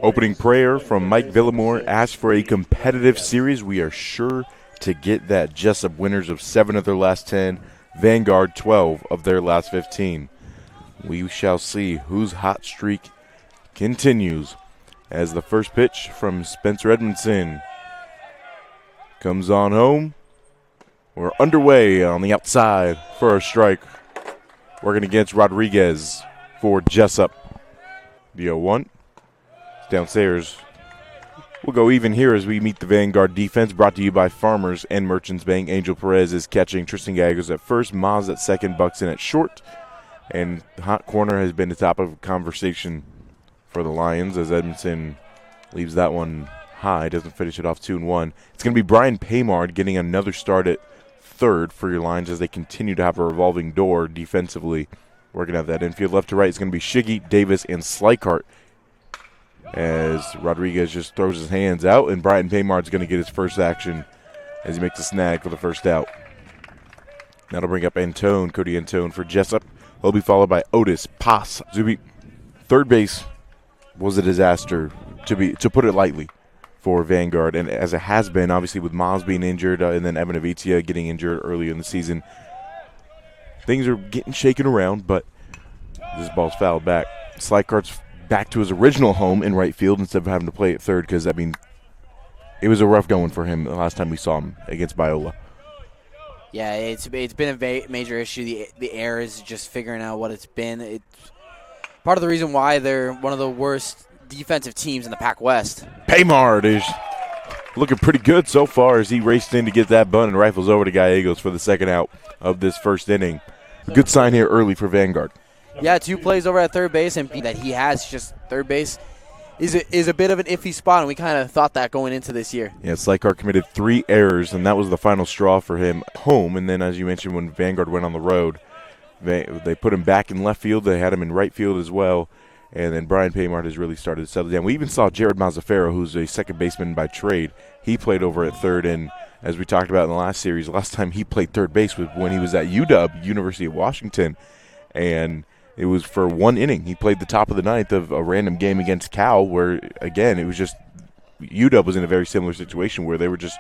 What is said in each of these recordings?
Opening prayer from Mike Villamore asks for a competitive series. We are sure to get that. Jessup winners of 7 of their last 10, Vanguard 12 of their last 15. We shall see whose hot streak continues as the first pitch from Spencer Edmondson comes on home. We're underway on the outside for a strike. Working against Rodriguez for Jessup. The 0-1. Downstairs. We'll go even here as we meet the Vanguard defense, brought to you by Farmers and Merchants Bank. Angel Perez is catching. Tristan Gallegos at first. Maz at second. Buxton at short. And the hot corner has been the top of conversation for the Lions as Edmondson leaves that one high. Doesn't finish it off 2-1. It's going to be Brian Paymard getting another start at third for your Lions as they continue to have a revolving door defensively. Working out that infield. Left to right is going to be Shiggy, Davis, and Slikart as Rodriguez just throws his hands out, and Brian Paymard's going to get his first action as he makes a snag for the first out. That'll bring up Antone, Cody Antone for Jessup. He'll be followed by Otis, Pass, Zuby. Third base was a disaster, to put it lightly, for Vanguard, and as it has been, obviously with Miles being injured and then Evan Avitia getting injured early in the season. Things are getting shaken around, but this ball's fouled back. Slykart's back to his original home in right field instead of having to play at third because, I mean, it was a rough going for him the last time we saw him against Biola. Yeah, it's been a major issue. The air is just figuring out what it's been. It's part of the reason why they're one of the worst defensive teams in the Pac West. Paymard is looking pretty good so far as he raced in to get that bunt and rifles over to Gallegos for the second out of this first inning. A good sign here early for Vanguard. Yeah, 2 plays over at third base, and that he has just third base is a bit of an iffy spot, and we kind of thought that going into this year. Yeah, Slikart committed 3 errors, and that was the final straw for him home. And then, as you mentioned, when Vanguard went on the road, they put him back in left field. They had him in right field as well. And then Brian Paymard has really started to settle down. We even saw Jared Mazzaferro, who's a second baseman by trade. He played over at third, and as we talked about in the last series, last time he played third base was when he was at UW, University of Washington, and it was for 1 inning. He played the top of the ninth of a random game against Cal where, again, it was just UW was in a very similar situation where they were just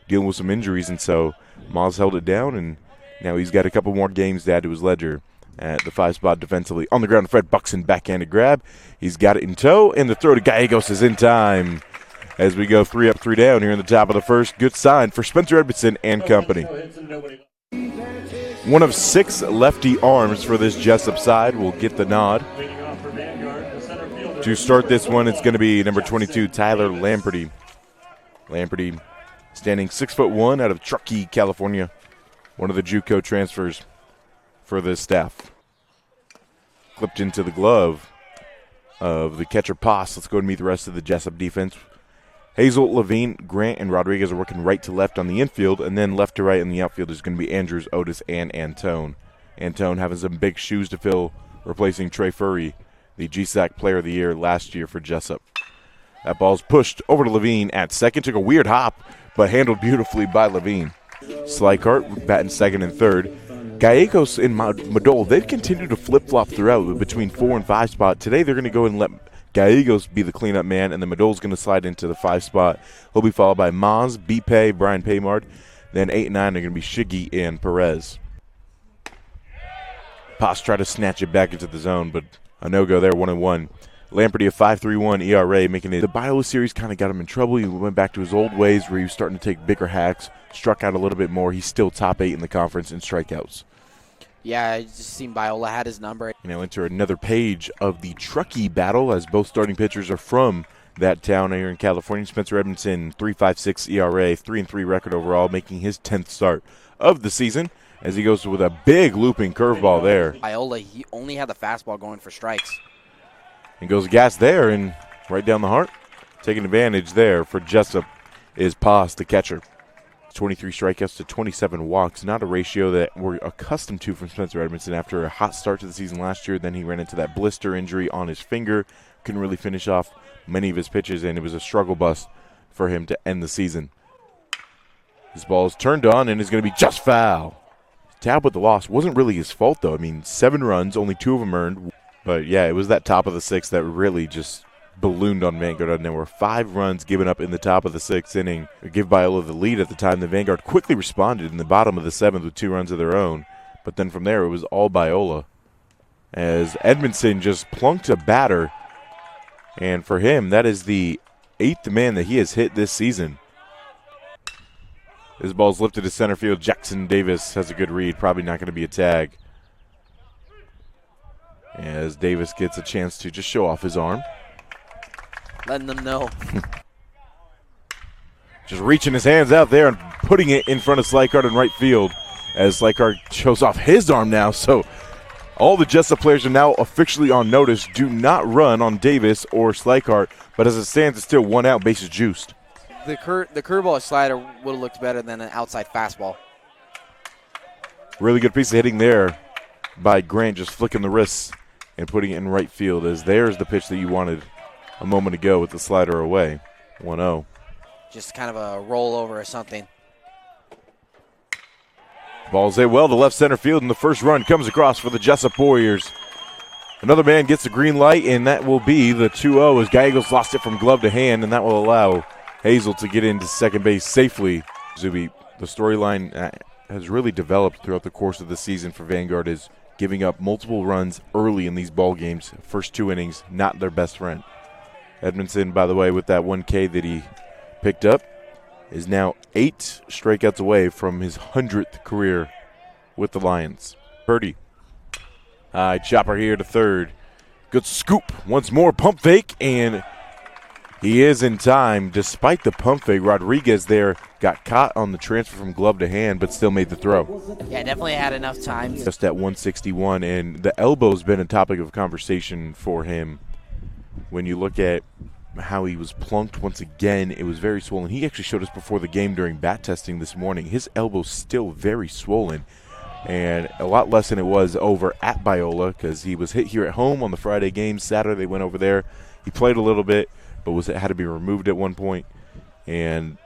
dealing with some injuries, and so Maz held it down, and now he's got a couple more games to add to his ledger at the 5 spot defensively. On the ground, Fred Buxton backhanded grab. He's got it in tow, and the throw to Gallegos is in time as we go 3 up, 3 down here in the top of the first. Good sign for Spencer Edmondson and company. One of 6 lefty arms for this Jessup side will get the nod. To start this one, it's going to be number 22, Tyler Lamperty. Lamperty standing 6'1" out of Truckee, California. One of the JUCO transfers for this staff. Clipped into the glove of the catcher Pass. Let's go and meet the rest of the Jessup defense. Hazel, Levine, Grant, and Rodriguez are working right to left on the infield, and then left to right in the outfield is going to be Andrews, Otis, and Antone. Antone having some big shoes to fill, replacing Trey Furry, the GSAC Player of the Year last year for Jessup. That ball's pushed over to Levine at second. Took a weird hop, but handled beautifully by Levine. Slikart batting second and third. Gallegos and Madol, they've continued to flip-flop throughout between 4 and 5 spot. Today they're going to go and let Gallegos be the cleanup man, and then Madol's going to slide into the 5 spot. He'll be followed by Maz, Bipe, Brian Paymard. Then 8 and 9 are going to be Shiggy and Perez. Pass tried to snatch it back into the zone, but a no-go there, 1-1. Lamperty, a 5.31 ERA, making it. The Biola series kind of got him in trouble. He went back to his old ways where he was starting to take bigger hacks, struck out a little bit more. He's still top 8 in the conference in strikeouts. Yeah, it just seemed Biola had his number. Enter another page of the Truckee battle as both starting pitchers are from that town here in California. Spencer Edmondson, 3.56 ERA, 3-3 record overall, making his 10th start of the season as he goes with a big looping curveball there. Biola, he only had the fastball going for strikes. And goes gas there and right down the heart. Taking advantage there for Jessup is Pass, the catcher. 23 strikeouts to 27 walks, not a ratio that we're accustomed to from Spencer Edmondson after a hot start to the season last year. Then he ran into that blister injury on his finger, couldn't really finish off many of his pitches, and it was a struggle bus for him to end the season. This ball is turned on and is going to be just foul. Talbot, the loss, wasn't really his fault, though. I mean, 7 runs, only 2 of them earned. But, yeah, it was that top of the 6th that really just ballooned on Vanguard, and there were 5 runs given up in the top of the 6th inning. Give Biola the lead at the time. The Vanguard quickly responded in the bottom of the 7th with 2 runs of their own. But then from there, it was all Biola, as Edmondson just plunked a batter. And for him, that is the 8th man that he has hit this season. This ball's lifted to center field. Jackson Davis has a good read. Probably not going to be a tag, as Davis gets a chance to just show off his arm. Letting them know. Just reaching his hands out there and putting it in front of Slikard in right field, as Slikard shows off his arm now. So all the Jessup players are now officially on notice. Do not run on Davis or Slikard, but as it stands, it's still 1 out, bases juiced. The curveball slider would have looked better than an outside fastball. Really good piece of hitting there by Grant, just flicking the wrists and putting it in right field, as there's the pitch that you wanted a moment ago with the slider away. 1-0. Just kind of a rollover or something. Ball's hit well to left center field, and the first run comes across for the Jessup Warriors. Another man gets the green light, and that will be the 2-0, as Gallegos lost it from glove to hand, and that will allow Hazel to get into second base safely. Zuby, the storyline has really developed throughout the course of the season for Vanguard, is giving up multiple runs early in these ball games. First 2 innings, not their best friend. Edmondson, by the way, with that 1K that he picked up, is now 8 strikeouts away from his 100th career with the Lions. Purdy. High chopper here to third. Good scoop. Once more, pump fake, and he is in time. Despite the pump fake, Rodriguez there got caught on the transfer from glove to hand, but still made the throw. Yeah, definitely had enough time. Just at 161, and the elbow's been a topic of conversation for him. When you look at how he was plunked once again, it was very swollen. He actually showed us before the game during bat testing this morning. His elbow's still very swollen, and a lot less than it was over at Biola, because he was hit here at home on the Friday game. Saturday they went over there. He played a little bit, but had to be removed at one point, and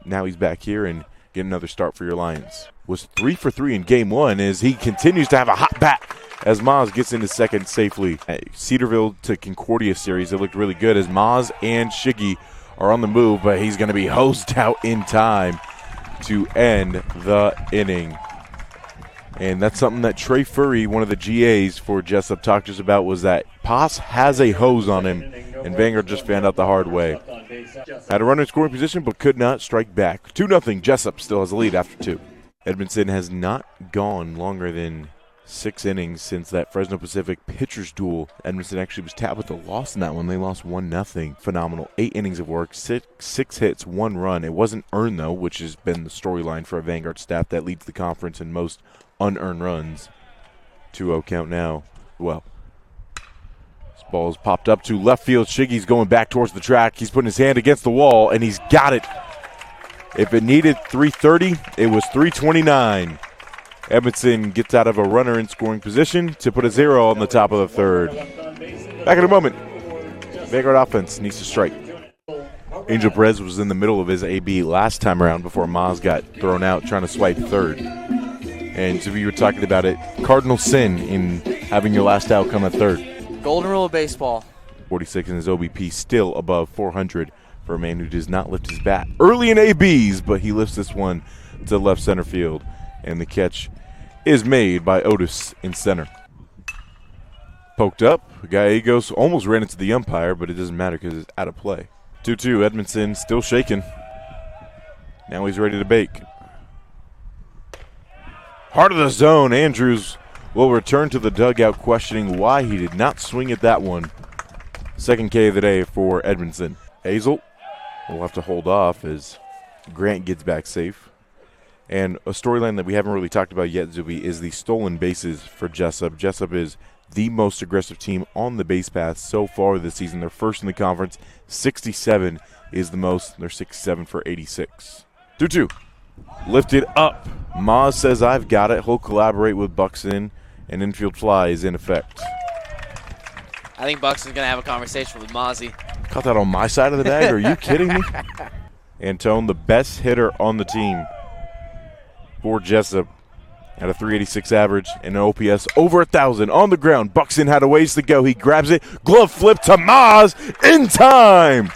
now he's back here and get another start for your Lions. Was 3 for 3 in game 1, as he continues to have a hot bat as Maz gets into second safely. Cedarville to Concordia series, it looked really good as Maz and Shiggy are on the move, but he's going to be hosed out in time to end the inning. And that's something that Trey Furry, one of the GAs for Jessup, talked to us about, was that Paz has a hose on him, and Vanguard just found out the hard way. Had a runner in scoring position, but could not strike back. 2-0, Jessup still has a lead after 2. Edmondson has not gone longer than 6 innings since that Fresno Pacific pitcher's duel. Edmondson actually was tapped with a loss in that one. They lost 1-0. Phenomenal. 8 innings of work, 6 hits, 1 run. It wasn't earned, though, which has been the storyline for a Vanguard staff that leads the conference in most unearned runs. 2-0 count now. Well, this ball's popped up to left field. Shiggy's going back towards the track. He's putting his hand against the wall, and he's got it. If it needed 330, it was 329. Edmondson gets out of a runner in scoring position to put a 0 on the top of the 3rd. Back in a moment. Vanguard offense needs to strike. Angel Perez was in the middle of his AB last time around before Maz got thrown out trying to swipe 3rd. And so we were talking about it. Cardinal sin in having your last out come at 3rd. Golden rule of baseball. 46 in his OBP, still above 400 for a man who does not lift his bat early in ABs, but he lifts this one to left center field. And the catch is made by Otis in center. Poked up. Gallegos almost ran into the umpire, but it doesn't matter because it's out of play. 2-2, Edmondson still shaking. Now he's ready to bake. Heart of the zone, Andrews will return to the dugout questioning why he did not swing at that one. Second K of the day for Edmondson. Hazel will have to hold off as Grant gets back safe. And a storyline that we haven't really talked about yet, Zuby, is the stolen bases for Jessup. Jessup is the most aggressive team on the base path so far this season. They're first in the conference. 67 is the most. They're 67 for 86. 2-2. Lifted up. Maz says, I've got it. He'll collaborate with Buxton, and infield fly is in effect. I think Buxton's going to have a conversation with Mozzie. Caught that on my side of the bag? Are you kidding me? Antone, the best hitter on the team for Jessup, At a 386 average and an OPS over 1,000 on the ground. Buxton had a ways to go. He grabs it. Glove flip to Maz in time.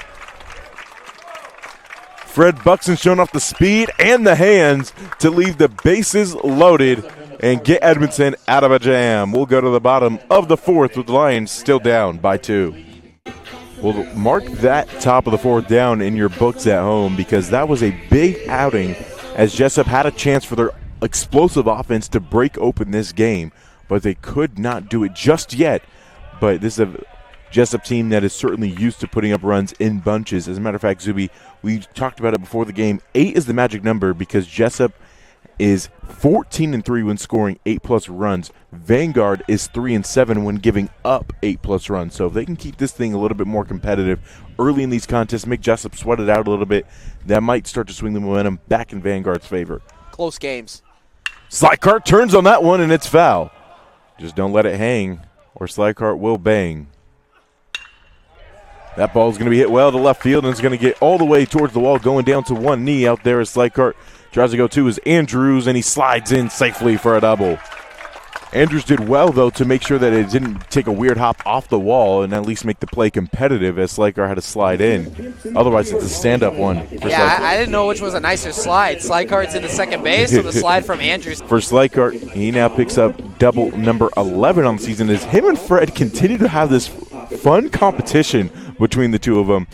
Fred Buxton showing off the speed and the hands to leave the bases loaded and get Edmonton out of a jam. We'll go to the bottom of the fourth with the Lions still down by 2. Well, mark that top of the fourth down in your books at home because that was a big outing as Jessup had a chance for their explosive offense to break open this game, but they could not do it just yet. But this is a Jessup team that is certainly used to putting up runs in bunches. As a matter of fact, Zuby, we talked about it before the game. 8 is the magic number because Jessup is 14-3 when scoring 8+ runs. Vanguard is 3-7 when giving up 8+ runs. So if they can keep this thing a little bit more competitive early in these contests, make Jessup sweat it out a little bit, that might start to swing the momentum back in Vanguard's favor. Close games. Slycart turns on that one, and it's foul. Just don't let it hang, or Slycart will bang. That ball is going to be hit well to left field, and it's going to get all the way towards the wall, going down to one knee out there as Slycart tries to go to his Andrews, and he slides in safely for a double. Andrews did well, though, to make sure that it didn't take a weird hop off the wall and at least make the play competitive as Slycart had to slide in. Otherwise, it's a stand-up one. Yeah, I didn't know which was a nicer slide. Slycart's in the second base, or the slide from Andrews. For Slycart, he now picks up double number 11 on the season as him and Fred continue to have this fun competition between the two of them.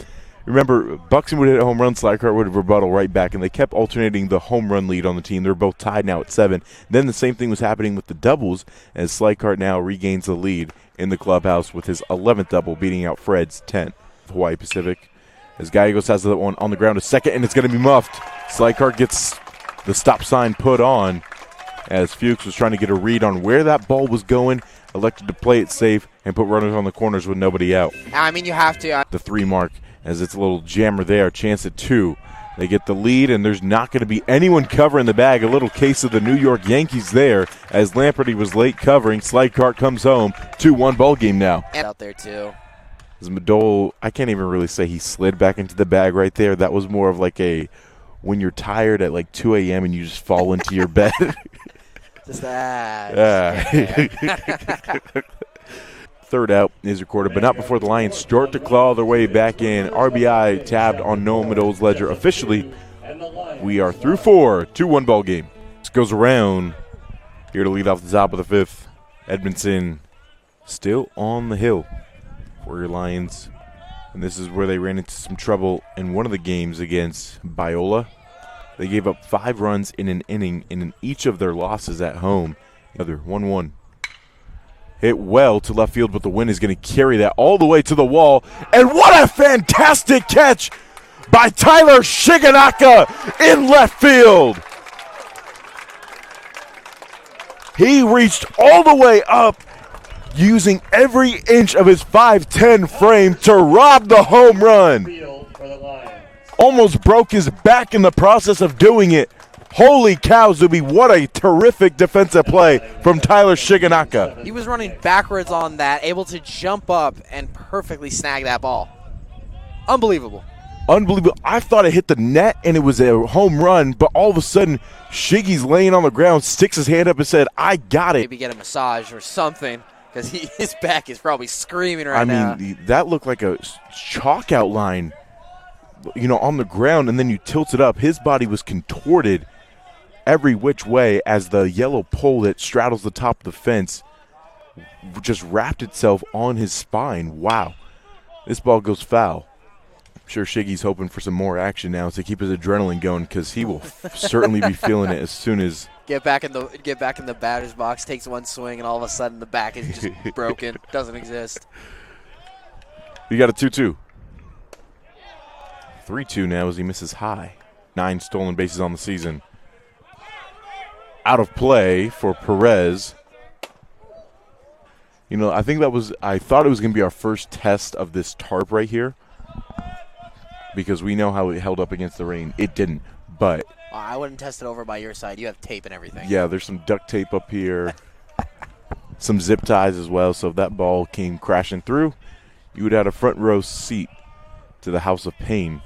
Remember, Buxton would hit a home run, Slycart would rebuttal right back, and they kept alternating the home run lead on the team. They're both tied now at 7. Then the same thing was happening with the doubles as Slycart now regains the lead in the clubhouse with his 11th double, beating out Fred's 10th. Hawaii Pacific. As Gallegos has that one on the ground a second, and it's going to be muffed. Slycart gets the stop sign put on as Fuchs was trying to get a read on where that ball was going, elected to play it safe and put runners on the corners with nobody out. I mean, you have to. The 3 mark. As it's a little jammer there, chance at 2. They get the lead, and there's not going to be anyone covering the bag. A little case of the New York Yankees there as Lamperty was late covering. Slycart comes home. 2-1 ball game now. And out there, too. As Madole, I can't even really say he slid back into the bag right there. That was more of like a when you're tired at like 2 a.m. and you just fall into your bed. Just that. Yeah. Third out is recorded, but not before the Lions start to claw their way back in. RBI tabbed on Noah Madole's ledger. Officially, we are through 4. 2-1 ball game. This goes around here to lead off the top of the 5th. Edmonton still on the hill for your Lions. And this is where they ran into some trouble in one of the games against Biola. They gave up 5 runs in an inning in each of their losses at home. Another 1-1. Hit well to left field, but the wind is going to carry that all the way to the wall. And what a fantastic catch by Tyler Shigenaka in left field. He reached all the way up, using every inch of his 5'10" frame to rob the home run. Almost broke his back in the process of doing it. Holy cow, Zuby, what a terrific defensive play from Tyler Shigenaka. He was running backwards on that, able to jump up and perfectly snag that ball. Unbelievable. Unbelievable. I thought it hit the net and it was a home run, but all of a sudden, Shiggy's laying on the ground, sticks his hand up and said, I got it. Maybe get a massage or something, because his back is probably screaming right now. I mean, that looked like a chalk outline, on the ground, and then you tilt it up. His body was contorted every which way as the yellow pole that straddles the top of the fence just wrapped itself on his spine. Wow. This ball goes foul. I'm sure Shiggy's hoping for some more action now to keep his adrenaline going, because he will certainly be feeling it as soon as get back in the batter's box, takes one swing, and all of a sudden the back is just broken. Doesn't exist. You got a 2-2. 3-2 now as he misses high. 9 stolen bases on the season. Out of play for Perez. I think I thought it was going to be our first test of this tarp right here, because we know how it held up against the rain. It didn't, but I wouldn't test it over by your side. You have tape and everything. Yeah, there's some duct tape up here, some zip ties as well, so if that ball came crashing through, you would have a front row seat to the House of Pain.